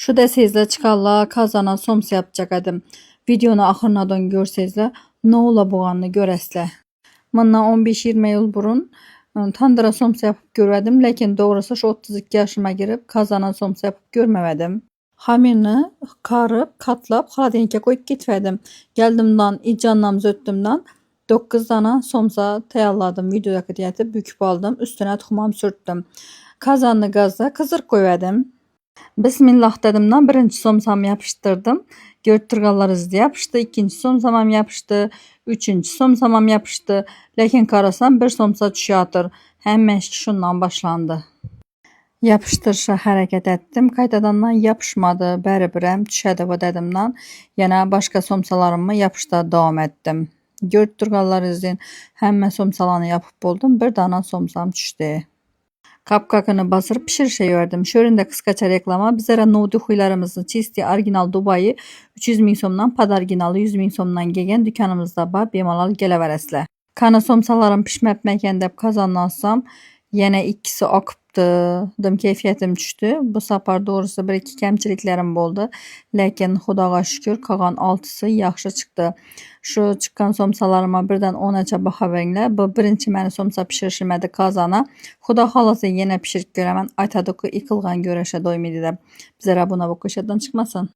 Şu desizlə çıxarlar kazana soms yapacak edim. Videonu axırınadan görsezlə ne ola boğanını görəslə. Bundan 15-20 yıl burun tandıra soms yapıp görədim. Lakin doğrusu şu 32 yaşıma girip kazana soms yapıp görməvədim. Hamirini karıb, katlap, xaladenikə koyup gitmədim. Gəldimdən, icanlam zöttümdən 9 dana somsa tayarladım. Videodakı diyeti büküp aldım. Üstüne tuxumam sürttüm. Kazanlı gazda kızır koyuverdim. Bismillah dedimden birinci somsamı yapıştırdım. Görtürgallar izli yapıştı. İkinci somsamam yapıştı. Üçüncü somsamam yapıştı. Lakin karasam bir somsa düşüyatır. Hemen şundan başlandı. Yapıştırışa hareket ettim. Qaytadandan yapışmadı. Bəri birəm düşədi bu dedimdən. Yenə başqa somsalarımı yapışda davam ettim. Görtürgallar izleyin. Həmmə somsalarını yapıp buldum. Bir dana somsam düştü. Kapkakını basırıp pişirişe verdim. Şöründe kıskaça reklama. Bizlere nohudi huylarımızı çisti orijinal Dubayı 300 min somdan padarginalı 100 min somdan gegen dükkanımızda ba bemalal geleveresle. Kana somsalarım pişmep mekendep kazanlansam yine ikisi akıptı. Dım keyfiyetim düştü. Bu safar doğrusu bir iki kemçiliklerim oldu. Lakin Xudağa şükür kalan 6'sı yaxşı çıktı. Şu çıkan somsalarıma birden 10'aca baxa veringlər. Bu birinci məni somsa pişirişilmədi kazana. Xuda xalası yenə pişirib görəmən. Aytadı ki, yıkılğan görəşə doymaydı da. Bizlərə buna bu köşədən çıxmasın.